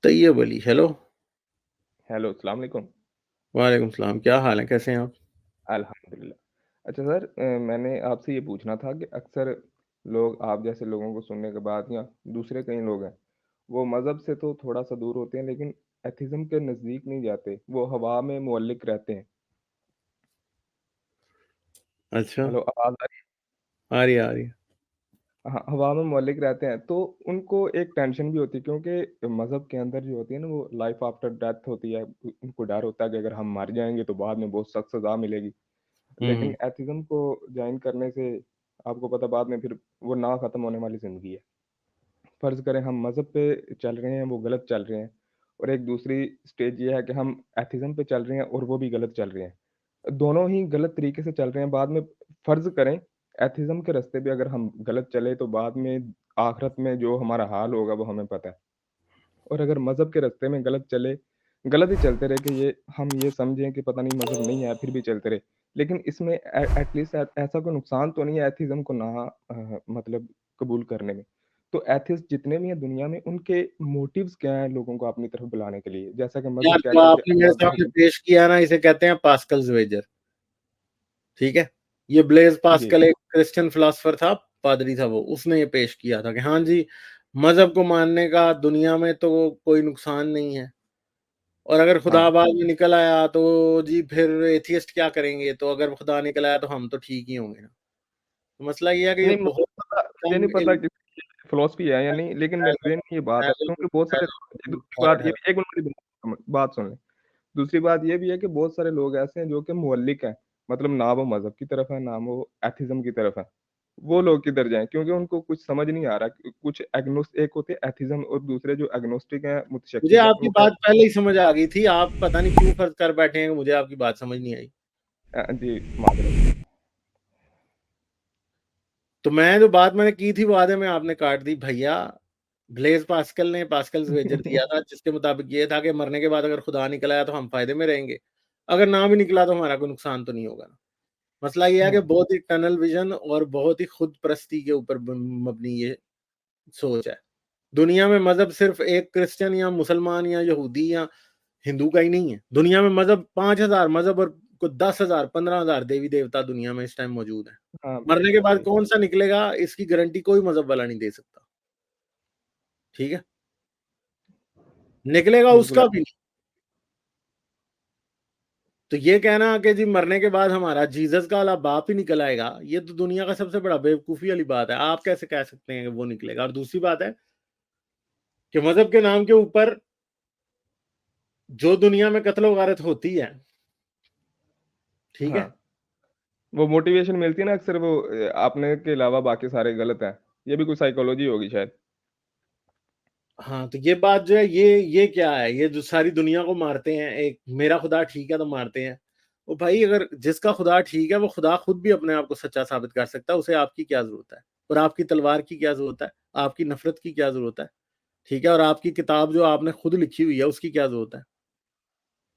Tayyab Ali, hello. Hello, अस्सलाम वालेकुम। वालेकुम सलाम, क्या हाल है, कैसे हैं आप? अल्हम्दुलिल्लाह। अच्छा सर, मैंने आपसे ये पूछना था कि अक्सर लोग आप जैसे लोगों को सुनने के बाद या दूसरे कई लोग हैं, वो मज़हब से तो थोड़ा-सा दूर होते हैं लेकिन एथिज़्म के नज़दीक नहीं जाते, वो हवा में मुअल्लिक़ रहते हैं। अच्छा। हेलो, आवाज़ आ रही है? आ रही है, आ रही है। हाँ, हवा में मुअल्लिक़ रहते हैं, तो उनको एक टेंशन भी होती है क्योंकि मज़हब के अंदर जो होती है ना, वो लाइफ़ आफ्टर डेथ होती है। उनको डर होता है कि अगर हम मर जाएँगे तो बाद में बहुत सख्त सज़ा मिलेगी। लेकिन हुँ। एथिज़्म को जॉइन करने से आपको पता बाद में फिर वो ना ख़त्म होने वाली ज़िंदगी है। फ़र्ज़ करें हम मज़हब पे चल रहे हैं, वो गलत चल रहे हैं और एक दूसरी स्टेज ये है कि हम एथिज़्म पे चल रहे हैं और वो भी गलत चल रहे हैं। दोनों ही गलत तरीके से चल रहे हैं, बाद में फ़र्ज़ करें एथिज़्म के रास्ते पे अगर हम गलत चले तो बाद में आख़िरत में जो हमारा हाल होगा वो हमें पता है। और अगर मज़हब के रास्ते में गलत चले, गलत ही चलते रहे कि ये हम ये समझें कि पता नहीं मज़हब नहीं है, फिर भी चलते रहे। लेकिन इसमें एटलीस्ट ऐसा कोई नुकसान तो नहीं है एथिज़्म को ना मतलब कबूल करने में। तो एथिस्ट जितने भी हैं दुनिया में, उनके मोटिव्स क्या हैं लोगों को अपनी तरफ बुलाने के लिए? जैसा कि यार, मज़हब जो कहता है कि आपने मेरे अल्लाह सामने वाहिद। पेश किया ना, इसे कहते हैं पास्कल्स वेजर, ठीक है? ये ब्लेज़ जी, पास्कल एक क्रिश्चियन फिलॉसफर था, पादरी था वो, उसने ये पेश किया था कि हाँ जी, मज़हब को मानने का दुनिया में तो कोई नुकसान नहीं है और अगर खुदा हाँ। बाद में निकल आया तो जी फिर एथियस्ट क्या करेंगे? तो अगर खुदा निकल आया तो हम तो ठीक ही होंगे ना। तो मसला ये है कि ये नहीं, बहुत मुझे नहीं कम पता इल्म कि फिलॉसफी है या नहीं, लेकिन मेरे ज़हन में ये बात है क्योंकि बहुत सारे दूसरी बात ये है। भी, एक मिनट मेरी बात सुन लें। दूसरी बात ये भी है कि बहुत सारे लोग ऐसे हैं जो कि मुअल्लिक हैं, मतलब ना वो मज़हब की तरफ है, ना वो एथिज़्म की तरफ है। वो लोग किधर जाएँ? क्योंकि उनको कुछ समझ नहीं आ रहा कि कुछ एक होते हैं एथिज़्म और दूसरे जो एग्नोस्टिक हैं, मुझे मुतशक्किक हैं, आपकी वो बात कहते पहले ही समझ आ गई थी, आप पता नहीं क्यों फ़र्ज़ कर बैठे हैं कि मुझे आपकी बात समझ नहीं आई। जी, माज़रत। तो मैं जो बात मैंने की थी वो आधे में आपने काट दी। भैया, ब्लेज़ पास्कल ने पास्कल्स वेजर दिया था जिसके मुताबिक ये था कि मरने के बाद अगर खुदा निकल आया तो हम फ़ायदे में रहेंगे। अगर ना भी निकला तो हमारा कोई नुकसान तो नहीं होगा ना। मसला ये है कि हुँ, बहुत ही टनल विज़न और बहुत ही खुद-परस्ती के ऊपर ब मबनी ये सोच है। दुनिया में मज़हब सिर्फ़ एक क्रिश्चियन या मुसलमान या यहूदी या हिंदू का ही नहीं है। दुनिया में मज़हब 5,000 मज़हब और को 10,000 15,000 देवी-देवता दुनिया में इस टाइम मौजूद हैं। हाँ, मरने के बिल्कुल बाद सही। कौन-सा निकलेगा इसकी गारंटी कोई मज़हब वाला नहीं दे सकता। ठीक है? निकलेगा बिल्कुल। उसका भी नहीं। तो ये कहना कि जी मरने के बाद हमारा जीसस का वाला बाप ही निकल आएगा, ये तो दुनिया का सबसे बड़ा बेवकूफ़ी वाली बात है। आप कैसे कह सकते हैं कि वो निकलेगा? और दूसरी बात है कि मज़हब के नाम के ऊपर जो दुनिया में कत्ल-वारत होती है, ठीक है? हाँ, वो मोटिवेशन मिलती है ना अक्सर वो आपने के अलावा बाकी सारे गलत हैं। ये भी कोई साइकोलॉजी होगी शायद। हाँ, तो ये बात जो है ये क्या है? ये जो सारी दुनिया को मारते हैं, एक मेरा खुदा ठीक है तो मारते हैं। ओ भाई, अगर जिसका खुदा ठीक है वो खुदा खुद भी अपने आप को सच्चा साबित कर सकता है, उसे आपकी क्या ज़रूरत है? और आपकी तलवार की क्या ज़रूरत है? आपकी नफ़रत की क्या ज़रूरत है? ठीक है? और आपकी किताब जो आपने खुद लिखी हुई है उसकी क्या ज़रूरत है?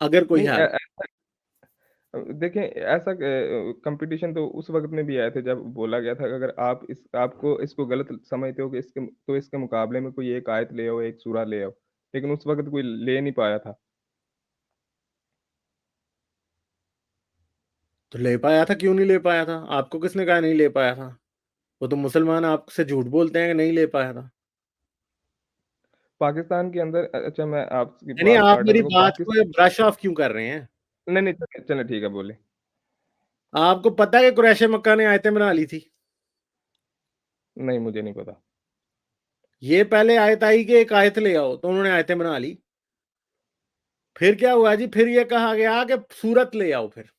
अगर कोई नहीं, है तो। देखें ऐसा कॉम्पिटिशन तो उस वक़्त में भी आए थे जब बोला गया था कि अगर आप आपको इसको गलत समझते हो कि इसके मुकाबले में कोई एक आयत ले आओ, एक सूरा ले आओ। लेकिन उस वक़्त कोई ले नहीं पाया था। तो ले पाया था, क्यों नहीं ले पाया था? आपको किसने कहा नहीं ले पाया था? वो तो मुसलमान आपसे झूठ बोलते हैं कि नहीं ले पाया था। पाकिस्तान के अंदर अच्छा मैं आपकी नहीं, नहीं, बात आप काट मेरी देता हूँ बात को पाकिस्तान। ब्रश ऑफ क्यों कर रहे हैं? नहीं, नहीं, चलें चलें ठीक है, बोलें। आपको पता है कि कुरैश मक्का ने आयतें बना ली थी? नहीं, मुझे नहीं पता। ये पहले आयत आई कि एक आयत ले आओ, तो उन्होंने आयतें बना ली। फिर क्या हुआ जी? फिर ये कहा गया कि सूरत ले आओ फिर।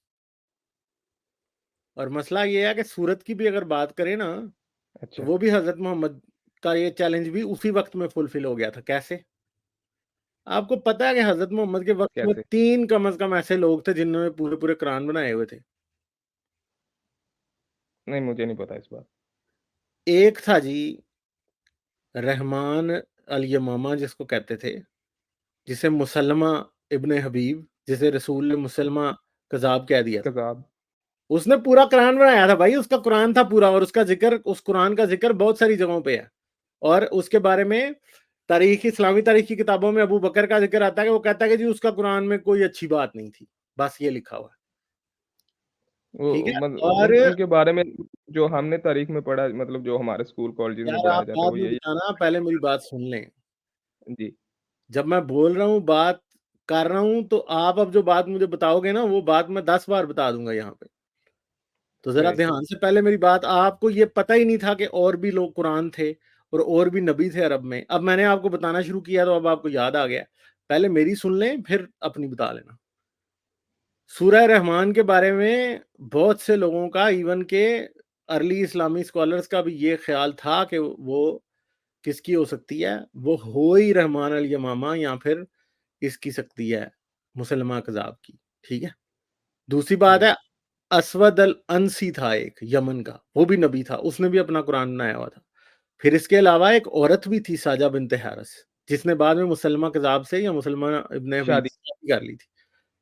और मसला ये है कि सूरत की भी अगर बात करें ना, तो अच्छा, वो भी हज़रत मोहम्मद का ये चैलेंज भी उसी वक़्त में फुलफ़िल हो गया था। कैसे? आपको पता है कि हज़रत मोहम्मद के वक़्त में कैसे? 3 कम से कम ऐसे लोग थे जिन्होंने पूरे-पूरे कुरान बनाए हुए थे। नहीं, मुझे नहीं पता इस बात। एक था जी रहमान अल-यमामा जिसको कहते थे, जिसे मुसल्लमा इब्न हबीब, जिसे रसूल ने मुसल्लमा कज़्ज़ाब कह दिया था। कज़ाब। उसने पूरा कुरान बनाया था भाई, उसका कुरान था पूरा और उसका ज़िक्र, उस कुरान का ज़िक्र बहुत सारी जगहों पे है। और उसके बारे में तारीख, इस्लामी तारीख की किताबों में अबू बकर का जिक्र आता है कि वो कहता है कि जी उसका कुरान में कोई अच्छी बात नहीं थी, बस ये लिखा हुआ है। ठीक वो है। उन और उनके बारे में जो हमने तारीख में पढ़ा, मतलब जो हमारे स्कूल कॉलेजेस में यार पढ़ाया आप जाता है बाद वो में यही। बताना, पहले मेरी बात सुन लें। जी, जब मैं बोल रहा हूँ, बात कर रहा हूँ, तो आप अब जो बात मुझे बताओगे ना, वो बात मैं 10 बार बता दूंगा यहाँ पे। तो जरा राइट। ध्यान से पहले मेरी बात, आपको ये पता ही नहीं था कि और भी लोग कुरान थे और भी नबी थे अरब में। अब मैंने आपको बताना शुरू किया तो अब आपको याद आ गया। पहले मेरी सुन लें, फिर अपनी बता लेना। सूरह रहमान के बारे में बहुत से लोगों का, इवन के अर्ली इस्लामी स्कॉलर्स का भी ये ख्याल था कि वो किसकी हो सकती है, वो हो ही रहमान अल यमामा या फिर इसकी सकती है, मुसलमा कजाब की। ठीक है। दूसरी बात जी, है, असवद अल अंसी था एक यमन का, वो भी नबी था, उसने भी अपना कुरान बनाया हुआ था। फिर इसके अलावा एक औरत भी थी, साजा बिनते हारिस, जिसने बाद में मुसलमा कजाब से या मुसलमान इब्ने हबीब शादी। से शादी कर ली थी।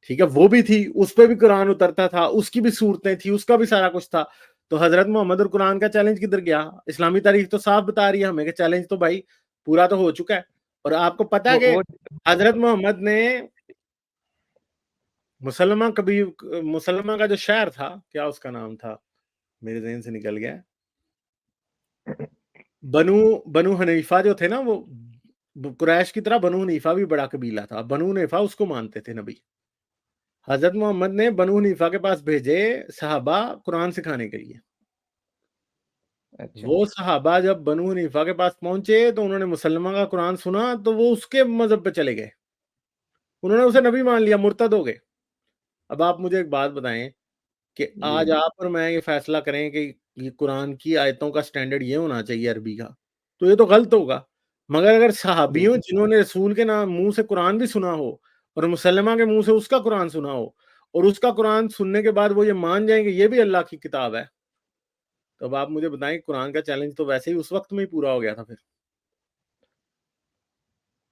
ठीक है, वो भी थी, उस पर भी कुरान उतरता था, उसकी भी सूरतें थी, उसका भी सारा कुछ था। तो हजरत मोहम्मद और कुरान का चैलेंज किधर गया? इस्लामी तारीख तो साफ बता रही है हमें कि चैलेंज तो भाई पूरा तो हो चुका है। और आपको पता है कि वो हजरत मोहम्मद ने मुसलमा का जो शहर था, क्या उसका नाम था, मेरे ज़हन से निकल गया। बनु बनु हनीफा जो थे ना, वो कुरैश की तरह बनु हनीफा भी बड़ा कबीला था। बनु हनीफा उसको मानते थे नबी। हजरत मोहम्मद ने बनु हनीफा के पास भेजे सहाबा कुरान सिखाने के लिए। अच्छा। वो सहाबा जब बनु हनीफा के पास पहुंचे तो उन्होंने मुसलमान का कुरान सुना तो वो उसके मजहब पे चले गए, उन्होंने उसे नबी मान लिया, मुर्तद हो गए। अब आप मुझे एक बात बताएं कि जी, आज आप और मैं ये फैसला करें कि ये कुरान की आयतों का स्टैंडर्ड ये होना चाहिए अरबी का, तो ये तो गलत होगा। मगर अगर सहाबियों बिल्कुल। जिन्होंने रसूल के नाम मुंह से कुरान भी सुना हो और मुसलमा के मुंह से उसका कुरान सुना हो और उसका कुरान सुनने के बाद वो ये मान जाएंगे ये भी अल्लाह की किताब है, तो अब आप मुझे बताएं, कुरान का चैलेंज तो वैसे ही उस वक्त में ही पूरा हो गया था फिर।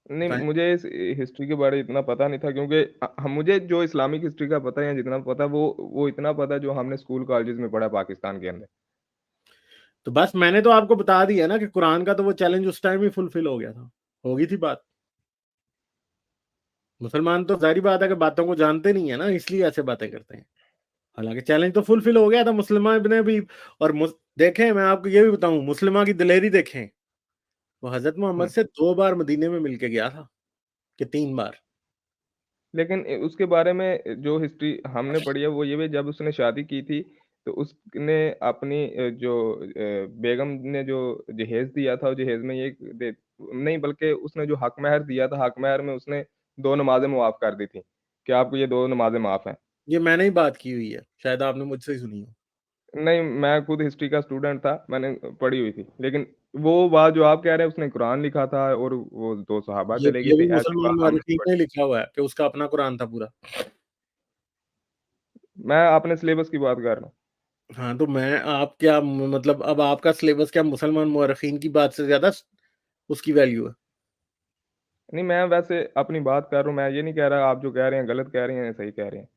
नहीं, बताएं। मुझे इस हिस्ट्री के बारे में इतना पता नहीं था, क्योंकि मुझे जो इस्लामिक हिस्ट्री का पता है या जितना पता है वो इतना पता है जो हमने स्कूल कॉलेजेस में पढ़ा पाकिस्तान के अंदर। तो बस मैंने तो आपको बता दिया ना कि कुरान का तो वो चैलेंज उस टाइम ही फुलफिल हो गया था, होगी थी बात। मुसलमान तो जाहिर बात है कि बातों को जानते नहीं है ना, इसलिए ऐसे बातें करते हैं। हालांकि चैलेंज तो फुलफिल हो गया था, मुसलमान ने भी। और देखें, मैं आपको ये भी बताऊं, मुसलमान की दिलेरी देखें, वो हजरत मोहम्मद हुँ। से 2 बार मदीने में मिलके गया था कि 3 बार। लेकिन उसके बारे में जो हिस्ट्री हमने पढ़ी है वो ये भी, जब उसने शादी की थी तो उसने अपनी बेगम ने जो जहेज दिया था, वो जहेज में ये दे नहीं, बल्कि उसने जो हक महर दिया था, हक महर में उसने 2 नमाज़ें मुआफ़ कर दी थी कि आपको ये 2 नमाज़ें माफ़ हैं। ये मैंने ही बात की हुई है, शायद आपने मुझसे ही सुनी हो। नहीं, मैं खुद हिस्ट्री का स्टूडेंट था, मैंने पढ़ी हुई थी। लेकिन वो बात जो आप कह रहे हैं उसने कुरान लिखा था और वो 2 सहाबा चले गए ये थे, भी ऐसी मुसलमान बात हमने नहीं मुअर्रिखीन पढ़ी। में लिखा हुआ है कि उसका अपना कुरान था पूरा। मैं अपने सिलेबस की बात कर रहा हूँ। हाँ, तो मैं आप क्या मतलब, अब आपका सिलेबस क्या मुसलमान मुअर्रिखीन की बात से ज्यादा उसकी वैल्यू है? नहीं, मैं वैसे अपनी बात कर रहा हूँ, मैं ये नहीं कह रहा आप जो कह रहे हैं गलत कह रहे हैं या सही कह रहे हैं।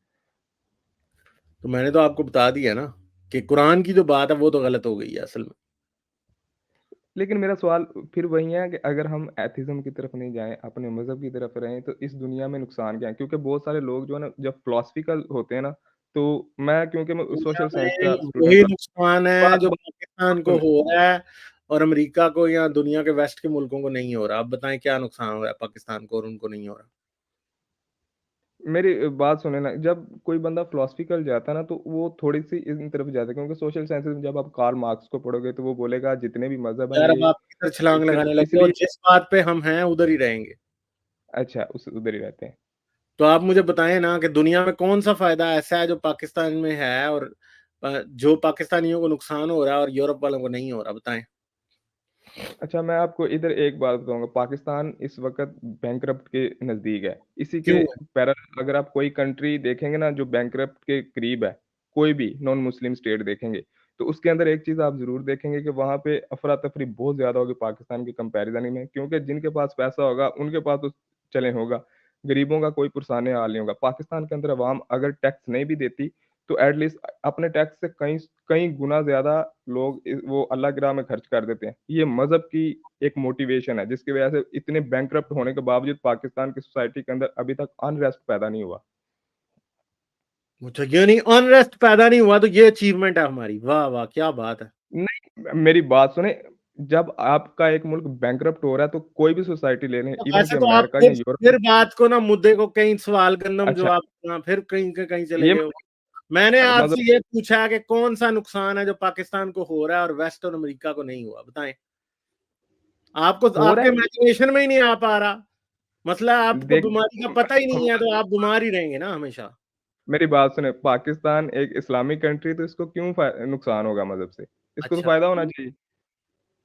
तो मैंने तो आपको बता दिया ना कि कुरान की जो बात है वो तो गलत हो गई है असल में। लेकिन मेरा सवाल फिर वही है कि अगर हम एथिज़्म की तरफ नहीं जाएँ, अपने मज़हब की तरफ रहें, तो इस दुनिया में नुकसान क्या है? क्योंकि बहुत सारे लोग जो है ना, जब फिलॉसफिकल होते हैं ना, तो मैं, क्योंकि मैं दुनिया सोशल साइंस में का स्टूडेंट वही था। नुकसान है बात जो बात पाकिस्तान को सुनें। हो रहा है और अमेरिका को या दुनिया के वेस्ट के मुल्कों को नहीं हो रहा। आप बताएं क्या नुकसान हो रहा है पाकिस्तान को और उनको नहीं हो रहा? मेरी बात सुने ना, जब कोई बंदा फिलॉसफिकल जाता है ना, तो वो थोड़ी-सी इन तरफ जाता है, क्योंकि सोशल साइंसेज़ में जब आप कार्ल मार्क्स को पढ़ोगे, तो वो बोलेगा जितने भी मज़हब हैं यार अब ये आप किधर छलांग सिर्फ़ लगाने लग गए, और इसलिए। जिस बात पे हम हैं उधर ही रहेंगे। अच्छा, उस उधर ही रहते हैं। तो आप मुझे बताएं ना कि दुनिया में कौन सा फायदा ऐसा है जो पाकिस्तान में है और जो पाकिस्तानियों को नुकसान हो रहा है और यूरोप वालों को नहीं हो रहा, बताएं। अच्छा, मैं आपको इधर एक बात बताऊँगा, पाकिस्तान इस वक़्त बैंकरप्ट के नज़दीक है। इसी के क्यों है? पैरेलल अगर आप कोई कंट्री देखेंगे ना जो बैंकरप्ट के करीब है, कोई भी नॉन मुस्लिम स्टेट देखेंगे, तो उसके अंदर एक चीज़ आप ज़रूर देखेंगे कि वहाँ पे अफ़रा-तफ़री बहुत ज़्यादा होगी पाकिस्तान के कंपैरिज़न में, क्योंकि जिनके पास पैसा होगा, उनके पास तो चलें होगा, गरीबों का कोई पुरसाने हाल नहीं होगा। पाकिस्तान के अंदर अवाम अगर टैक्स नहीं भी देती, तो एटलीस्ट अपने टैक्स से कई कई गुना ज़्यादा लोग वो अल्लाह की राह में खर्च कर देते हैं। ये मज़हब की एक मोटिवेशन है, जिसकी वजह से इतने बैंकरप्ट होने के बावजूद पाकिस्तान की सोसाइटी के अंदर अभी तक अनरेस्ट पैदा नहीं हुआ। अच्छा, यानी अनरेस्ट पैदा नहीं हुआ, तो ये अचीवमेंट है हमारी। वाह वाह, क्या बात है। नहीं, मेरी बात सुने, जब आपका एक मुल्क बैंकरप्ट हो रहा है, तो कोई भी सोसाइटी ले लें, तो इवन ऐसे कि तो आप अमेरिका या यूरोप फिर में। बात को ना, मुद्दे को कहीं सवाल गंदम अच्छा, जवाब फिर कहीं के कहीं चले ये गए हो। मैंने मतलब आपसे ये पूछा है कि कौन सा नुकसान है जो पाकिस्तान को हो रहा है और वेस्ट और अमेरिका को नहीं हुआ, बताएं। आपको हो रहा आपके है। इमेजिनेशन में ही नहीं आ पा रहा। मतलब आपको देख, बीमारी का पता ही नहीं है, तो आप बीमार ही रहेंगे ना हमेशा। मेरी बात सुने, पाकिस्तान एक इस्लामिक कंट्री, तो इसको क्यों नुकसान होगा मदद से? इसको तो अच्छा, फायदा होना चाहिए।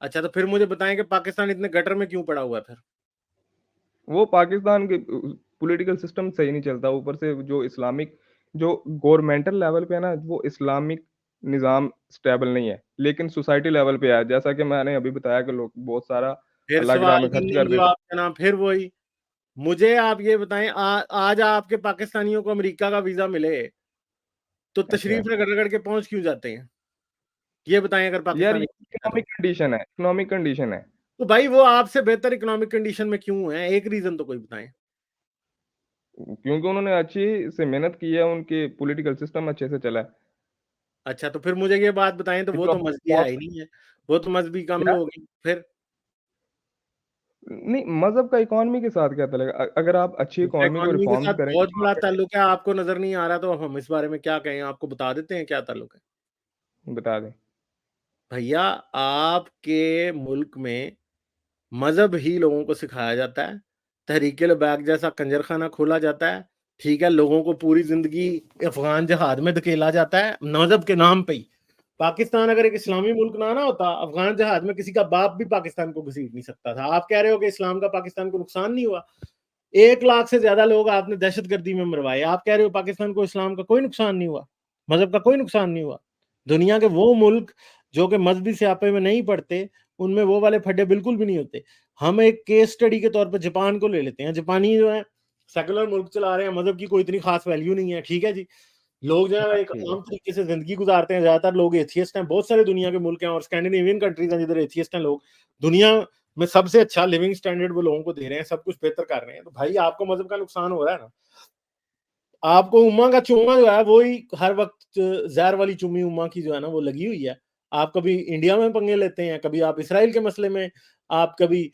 अच्छा, तो फिर मुझे बताएं कि पाकिस्तान इतने गटर में क्यों पड़ा हुआ है फिर। वो पाकिस्तान के पॉलिटिकल सिस्टम सही नहीं चलता, ऊपर से जो इस्लामिक जो गवर्नमेंटल लेवल पे है ना, वो इस्लामिक निज़ाम स्टेबल नहीं है, लेकिन सोसाइटी लेवल पे है। जैसा कि मैंने अभी बताया कि लोग बहुत सारा फिर अल्लाह की राह सवाल में खर्च गंदम कर देते जवाब का नाम फिर वही। मुझे आप ये बताएं, आज आपके पाकिस्तानियों को अमेरिका का वीजा मिले तो हैं। अच्छा, तशरीफ रगड़ रगड़ के पहुंच क्यों जाते हैं? ये बताएं, अगर यार पाकिस्तान ये है तो। इकोनॉमिक कंडीशन है, इकोनॉमिक कंडीशन है। तो भाई वो आपसे बेहतर इकोनॉमिक कंडीशन में क्यों है? एक रीजन तो कोई बताएं। क्योंकि उन्होंने अच्छी से मेहनत की है, उनके पॉलिटिकल सिस्टम अच्छे से चला है। अच्छा, तो फिर मुझे ये बात बताएं, तो वो जो तो मजहबी है बहुत ही नहीं है। वो तो मजहबी कम क्या? लोग हैं फिर। नहीं, मज़हब का इकोनॉमी के साथ क्या ताल्लुक है? अगर आप अच्छी उसका इकोनॉमी को इकोनॉमी के रिफॉर्म्स साथ करेंगे बहुत तो बड़ा आपके ताल्लुक है, आपको नजर नहीं आ रहा, तो अब हम इस बारे में क्या कहें? आपको बता देते हैं क्या ताल्लुक है। बता दें। भैया, आपके मुल्क में मजहब ही लोगों को सिखाया जाता है। तहरीके लबैक जैसा कंजरखाना खोला जाता है। ठीक है, लोगों को पूरी जिंदगी अफगान जहाद में धकेला जाता है मजहब के नाम पे ही। पाकिस्तान अगर एक इस्लामी मुल्क ना होता, अफगान जहाज में किसी का बाप भी पाकिस्तान को घसीट नहीं सकता था। आप कह रहे हो कि इस्लाम का पाकिस्तान को नुकसान नहीं हुआ। 1 लाख से ज्यादा लोग आपने दहशतगर्दी में मरवाए। आप कह रहे हो पाकिस्तान को इस्लाम का कोई नुकसान नहीं हुआ, मजहब का कोई नुकसान नहीं हुआ। दुनिया के वो मुल्क जो कि मजहबी स्यापे में नहीं पड़ते, उनमें वो वाले फड्डे बिल्कुल भी नहीं होते। हम एक केस स्टडी के तौर पर जापान को ले लेते हैं। जापानी जो है सेकुलर मुल्क चला रहे हैं, मजहब की कोई इतनी खास वैल्यू नहीं है, ठीक है जी। लोग जो हाँ, है एक ठीक है। आम तरीके से जिंदगी गुजारते हैं। ज्यादातर लोग एथियस्ट हैं। बहुत सारे दुनिया के मुल्क हैं और स्कैंडिनेवियन कंट्रीज हैं जिधर एथियस्ट हैं लोग। दुनिया में सबसे अच्छा लिविंग स्टैंडर्ड वो लोगों को दे रहे हैं, सब कुछ बेहतर कर रहे हैं। तो भाई आपको मजहब का नुकसान हो रहा है ना। आपको उम्मा का चूमा जो है वो ही हर वक्त जहर वाली चुम्मी उम्मा की जो है ना वो लगी हुई है। आप कभी इंडिया में पंगे लेते हैं, कभी आप इसराइल के मसले में, आप कभी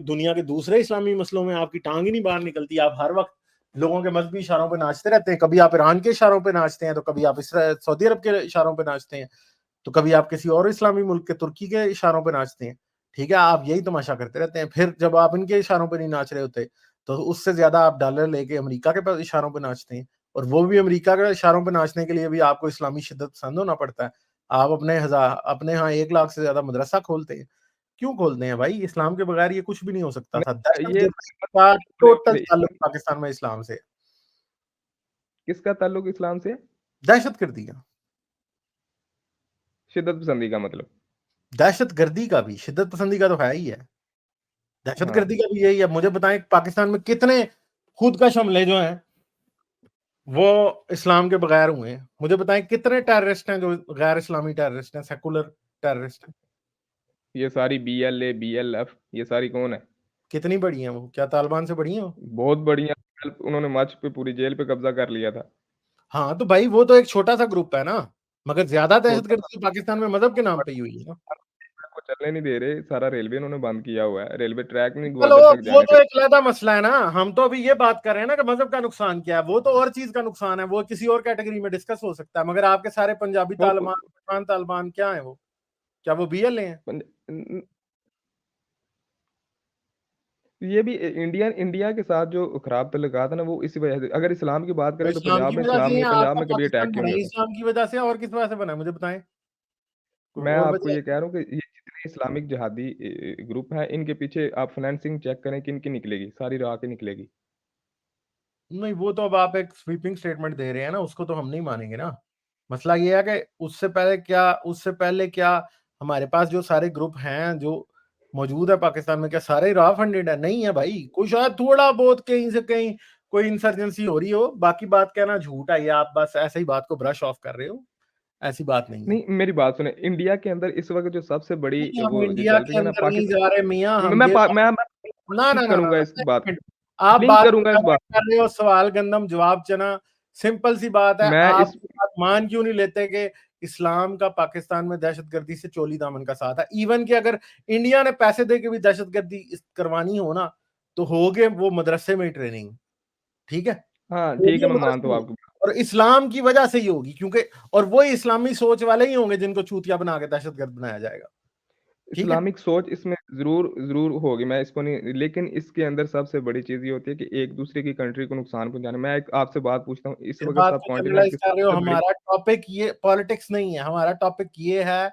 दुनिया के दूसरे इस्लामी मसलों में आपकी टांग ही नहीं बाहर निकलती। आप हर वक्त लोगों के मजहबी इशारों पे नाचते रहते हैं। कभी आप ईरान के इशारों पे नाचते हैं, तो कभी आप सऊदी अरब के इशारों पे नाचते हैं, तो कभी आप किसी और इस्लामी मुल्क के तुर्की के इशारों पे नाचते हैं। ठीक है, आप यही तमाशा करते रहते हैं। फिर जब आप इनके इशारों पे नहीं नाच रहे होते, तो उससे ज्यादा आप डॉलर लेके अमेरिका के इशारों पे नाचते हैं। और वो भी अमेरिका के इशारों पे नाचने के लिए भी आपको इस्लामी शिद्दत पसंद होना पड़ता है। आप अपने यहाँ 1 लाख से ज्यादा मदरसा खोलते हैं। क्यों खोलते हैं भाई? इस्लाम के बगैर ये कुछ भी नहीं हो सकता था। नहीं, ये दहशतगर्दी का टोटल ताल्लुक इस्लाम पाकिस्तान में इस्लाम से है। किसका ताल्लुक इस्लाम से है? दहशतगर्दी का। शिद्दत पसंदी का मतलब। दहशतगर्दी का भी, शिद्दत पसंदी का तो है ही है। हाँ, दहशतगर्दी का भी यही है। मुझे बताएं पाकिस्तान में कितने खुदकश हमले जो हैं वो इस्लाम के बगैर हुए हैं? मुझे बताएं कितने टेररिस्ट हैं जो गैर इस्लामी टेररिस्ट हैं, सेकुलर टेररिस्ट हैं? ये सारी BLA, BLF, ये सारी कौन है? कितनी बड़ी हैं वो? क्या तालिबान से बड़ी हैं वो? बहुत बढ़िया। उन्होंने मार्च पे पूरी जेल पे कब्जा कर लिया था। हाँ, तो भाई वो तो एक छोटा सा ग्रुप है ना। मगर ज्यादा छोटा सा, दहशतगर्दी तो पाकिस्तान में मजहब के नाम पे ही हुई है ना। को चलने नहीं दे रहे, सारा रेलवे इन्होंने बंद किया हुआ है, रेलवे ट्रैक नहीं चलो, ग्वादर तक वो जाने तो दे। एक अलग मसला है ना। हम तो अभी ये बात कर रहे हैं ना कि मजहब का नुकसान क्या है। वो तो और चीज का नुकसान है, वो किसी और कैटेगरी में डिस्कस हो सकता है। मगर आपके सारे पंजाबी वो तालिबान, अफगान तालिबान क्या है वो? क्या वो बीएलए हैं? ये भी इंडिया इंडिया के साथ जो खराब तल्लुकात है ना, वो इसी वजह से। अगर इस्लाम की बात तो करें तो इस्लाम पंजाब की में वजह इस्लाम से ही नहीं, है पंजाब आपका में कभी अटैक पाकिस्तान क्यों बना नहीं ही होता? इस्लाम की वजह से है, और किस वजह से बना है मुझे बताएं। कोई मैं और आपको वजह ये है? कह रहा हूँ कि ये जितने इस्लामिक जिहादी ग्रुप हैं, इनके पीछे आप फाइनेंसिंग चेक करें, किन की निकलेगी, सारी राह की निकलेगी। नहीं, वो तो अब आप एक स्वीपिंग स्टेटमेंट दे रहे हैं ना, उसको तो हम नहीं मानेंगे ना। मसला ये है कि उससे पहले क्या हमारे पास जो सारे ग्रुप हैं जो मौजूद है पाकिस्तान में, क्या सारे रॉ फंडेड है? नहीं है भाई। कोई शायद थोड़ा बहुत कहीं से कहीं कोई इंसर्जेंसी हो रही हो, बाकी बात कहना झूठ है, ये आप बस ऐसे ही बात को ब्रश ऑफ कर रहे हो, ऐसी बात नहीं है। नहीं, मेरी बात सुने, इंडिया के अंदर इस वक़्त जो सबसे बड़ी नहीं, हम वो जो इंडिया चल रही के है ना अंदर नहीं जा पाकिस्तान, रहे मियाँ, हम मैं ये पा बात मैं ना, ना, ब्लिंक ना, ना, करूँगा ना, इस एक बात मिनट। को, आप ब्लिंक बात करूँगा इस बात कर रहे हो, सवाल गंदम जवाब चना, सिंपल सी बात है। मैं आप इस बात मान क्यों नहीं लेते कि इस्लाम का पाकिस्तान में दहशतगर्दी से चोली दामन का साथ है? इवन कि अगर इंडिया ने पैसे दे के भी दहशतगर्दी करवानी हो ना, तो होगे वो मदरसे में ट्रेनिंग, ठीक है, हाँ, ठीक होगी है, मैं मानता मदरसे हूँ में, आपकी बात। और इस्लाम की वजह से ही होगी, क्योंकि और वो इस्लामी सोच वाले ही होंगे जिनको चूतिया बना के दहशतगर्द बनाया जाएगा, ठीक है। इस्लामिक सोच इसमें ज़रूर होगी, मैं इसको नहीं, लेकिन इसके अंदर सबसे बड़ी चीज़ ये होती है कि एक-दूसरे की कंट्री को नुकसान पहुँचाना। मैं एक आपसे बात पूछता हूँ, इस फिर वक़्त बात सब को कॉन्टिनेंट जनरलाइज की कर रहे हो। सबसे बड़ी हमारा टॉपिक ये पॉलिटिक्स नहीं है, हमारा टॉपिक ये है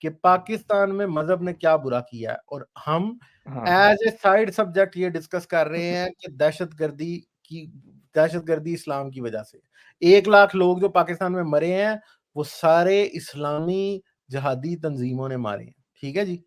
कि पाकिस्तान में मजहब ने क्या बुरा किया है, और हम हाँ, एज ए साइड सब्जेक्ट ये डिस्कस कर रहे हैं कि दहशतगर्दी इस्लाम की वजह से 1 लाख लोग जो पाकिस्तान में मरे हैं, वो सारे इस्लामी जिहादी तंजीमों ने मारे हैं, ठीक है जी।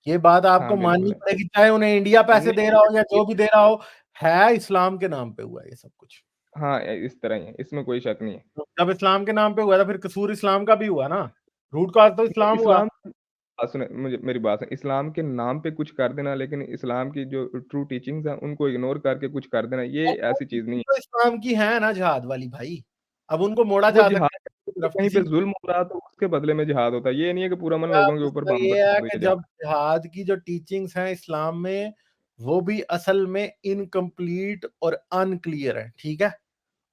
ये बात हाँ, आपको माननी बिल्कुल है। पड़ेगी, चाहे उन्हें इंडिया पैसे दे रहा हो या नहीं, जो भी दे रहा हो, है इस्लाम के नाम पे हुआ है ये सब कुछ। हाँ, इस तरह ही है, इसमें कोई शक नहीं है। तो जब इस्लाम के नाम पे हुआ था, फिर कसूर इस्लाम का भी हुआ ना, रूट कॉज तो नहीं, इस्लाम हुआ। इस्लाम बात सुने, मुझे मेरी बात सुने, इस्लाम के नाम पे कुछ कर देना, लेकिन इस्लाम की जो ट्रू टीचिंग्स हैं, उनको इग्नोर करके कुछ कर देना, ये और वो ऐसी चीज़ नहीं टीचिंग है। तो इस्लाम की है ना जिहाद वाली भाई, अब उनको मोड़ा वो जा जिहाद सकता है किसी है, तरफ, कहीं पे किसी ज़ुल्म हो रहा तो उसके बदले में जिहाद होता है। ये नहीं है कि पूरा मन का लोगों के ऊपर मुद्दा बम ये है बरसा कि के जब जिहाद। जिहाद की जो टीचिंग्स हैं इस्लाम में, वो भी असल में इनकम्प्लीट और अनक्लियर है, ठीक है,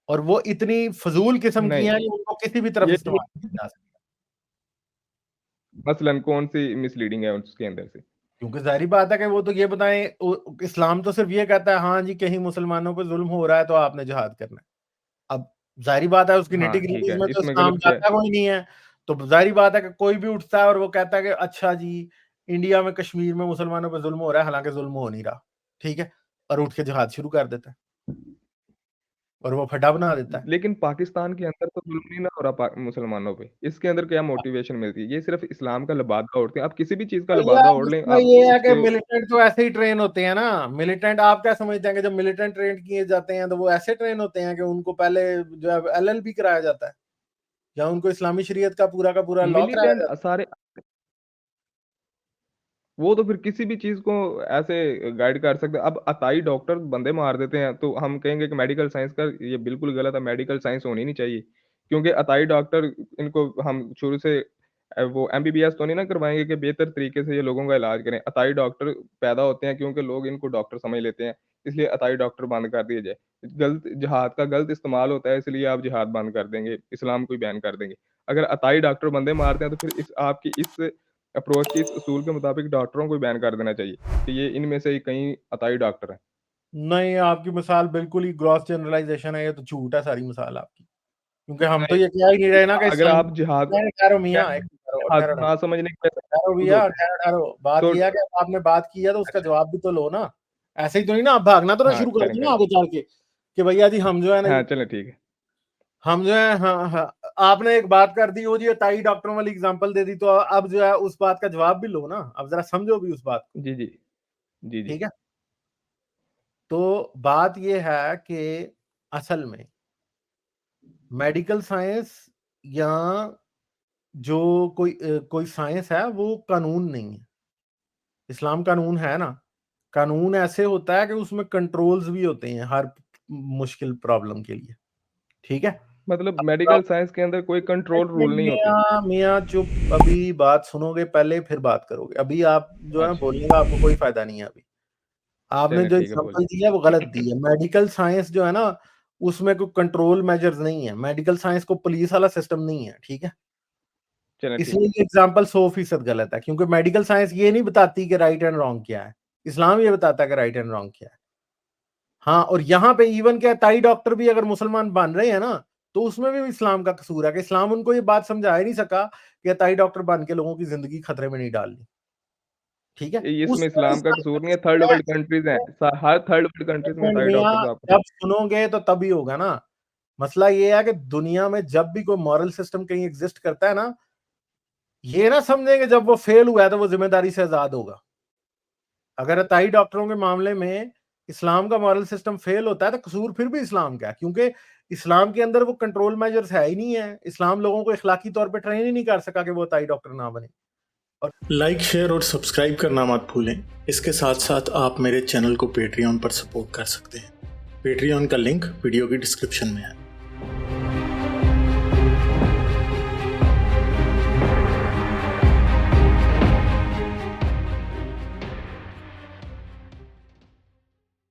और वो इतनी फजूल किस्म की नहीं, हैं कि उनको किसी भी तरफ ये इस्तेमाल किया जा सकता है। मसलन कौन-सी मिसलीडिंग है उसके अंदर से? क्योंकि जाहिर बात है कि वो तो ये बताएं, इस्लाम तो सिर्फ ये कहता है हाँ जी कहीं मुसलमानों पे जुल्म हो रहा है तो आपने जिहाद करना है। अब ज़ाहिर बात है उसकी हाँ, ठीक निटी-ग्रिटीज़ है, में तो इसमें इस्लाम गलत क्या है? जाता कोई नहीं है। तो ज़ाहिर बात है कि कोई भी उठता है और वो कहता है कि अच्छा जी, इंडिया में कश्मीर में मुसलमानों पे ज़ुल्म हो रहा है, हालाँकि ज़ुल्म हो नहीं रहा। ठीक है? और उठ के जिहाद शुरू कर देता है और वो फड्डा बना देता है। लेकिन पाकिस्तान के अंदर तो जुल्म नहीं ना हो रहा मुसलमानों पे। इसके अंदर क्या मोटिवेशन मिलती है? ये सिर्फ़ इस्लाम का लबादा ओढ़ते हैं। आप किसी भी चीज़ का भैया लबादा ओढ़ लें, मसला आप ये है कि उसके मिलिटेंट तो ऐसे ही ट्रेन होते हैं ना। मिलिटेंट आप क्या समझते हैं कि जब मिलिटेंट ट्रेन किए जाते हैं तो वो ऐसे ट्रेन होते हैं कि उनको पहले जो है एलएलबी कराया जाता है या उनको इस्लामी शरीयत का पूरा लॉ कराया मिलिटेंट जाता है? सारे, वो तो फिर किसी भी चीज़ को ऐसे गाइड कर सकते हैं। अब अताई डॉक्टर बंदे मार देते हैं, तो हम कहेंगे कि मेडिकल साइंस का ये बिल्कुल गलत है, मेडिकल साइंस होनी नहीं चाहिए। क्योंकि अताई डॉक्टर, इनको हम शुरू से वो एमबीबीएस तो नहीं ना करवाएँगे कि बेहतर तरीके से ये लोगों का इलाज करें। अताई डॉक्टर पैदा होते हैं क्योंकि लोग इनको डॉक्टर समझ लेते हैं, इसलिए अताई डॉक्टर बंद कर दिए जाए। गलत जिहाद का गलत इस्तेमाल होता है, इसलिए आप जिहाद बंद कर देंगे, इस्लाम को ही बैन कर देंगे। अगर अताई डॉक्टर बंदे मारते हैं, तो फिर इस आपकी इस अप्रोच के, इस उसूल के मुताबिक डॉक्टरों को ही बैन कर देना चाहिए कि ये इनमें से ही कई अताई डॉक्टर हैं। नहीं, आपकी मिसाल बिल्कुल ही ग्रॉस जनरलाइजेशन है, ये तो झूठ है सारी मिसाल आपकी। क्योंकि हम तो नहीं, ये कह ही नहीं रहे ना कि अगर इस्लाम। आप जिहाद ठहरो मियाँ, एक ठहरो जिहाद ठहरो को ना समझने की वजह से ठहरो खुद भैया, होते हैं। ठहरो ठहरो। बात तो ये है कि आपने बात की है तो उसका अच्छा, जवाब भी तो लो ना। ऐसे ही तो नहीं ना, आप भागना तो ना हाँ, शुरू कर करें, दो ना करें। आगे चल के कि भैया जी हम जो है ना हाँ, चलें ठीक है। हम जो है हाँ हाँ, आपने एक बात कर दी, वो जी ताई डॉक्टरों वाली एग्जांपल दे दी, तो अब जो है उस बात का जवाब भी लो ना, अब जरा समझो भी उस बात को। जी, जी। जी, जी। ठीक है, तो बात ये है कि असल में मेडिकल साइंस या जो कोई साइंस है वो कानून नहीं है। इस्लाम कानून है ना, कानून ऐसे होता है कि उसमें कंट्रोल्स भी होते हैं हर मुश्किल प्रॉब्लम के लिए, ठीक है। मतलब मेडिकल साइंस के अंदर कोई कंट्रोल रूल नहीं होते। मियाँ मियाँ चुप, अभी बात सुनोगे पहले फिर बात करोगे, अभी आप जो है ना अच्छा, बोलने का आपको कोई फायदा नहीं है अभी। आपने चलें जो ठीक है, एग्जांपल बोलिए। दी है वो गलत दी है। मेडिकल साइंस जो है ना, उसमें कोई कंट्रोल मेजर्स नहीं है, मेडिकल साइंस को पुलिस वाला सिस्टम नहीं है, ठीक है। चलें ठीक इसलिए है। ये एग्जाम्पल 100% गलत है, क्योंकि मेडिकल साइंस ये नहीं बताती कि राइट एंड रॉन्ग क्या है, इस्लाम ये बताता है कि राइट एंड रॉन्ग क्या है। हाँ, और यहाँ पे इवन क्या ताई डॉक्टर भी अगर मुसलमान बन रहे हैं ना, तो उसमें भी इस्लाम का कसूर है कि इस्लाम उनको ये बात समझा ही नहीं सका कि ताई डॉक्टर बन के लोगों की जिंदगी खतरे में नहीं डालनी, ठीक है। इसमें उसमें इस्लाम का इस्लाम का कसूर नहीं है, थर्ड कसूर है। वर्ल्ड कंट्रीज़ हैं। हर थर्ड वर्ल्ड कंट्रीज़ में ताई मियाँ, डॉक्टर्स आपको जब सुनोगे तो तभी होगा ना। मसला ये है कि दुनिया में जब भी कोई मॉरल सिस्टम कहीं एग्जिस्ट करता है ना, ये ना समझे कि जब वो फेल हुआ है तो वो जिम्मेदारी से आजाद होगा। अगर अताई डॉक्टरों के मामले में इस्लाम का मॉरल सिस्टम फेल होता है तो कसूर फिर भी इस्लाम का है, क्योंकि इस्लाम के अंदर वो कंट्रोल मेजर्स है ही नहीं है। इस्लाम लोगों को इखलाकी तौर पे ट्रेन ही नहीं कर सका कि वो ताई डॉक्टर ना बने। और लाइक, शेयर और सब्सक्राइब करना मत भूलें। इसके साथ साथ आप मेरे चैनल को पेट्रियन पर सपोर्ट कर सकते हैं। पेट्रियन का लिंक वीडियो की डिस्क्रिप्शन में है।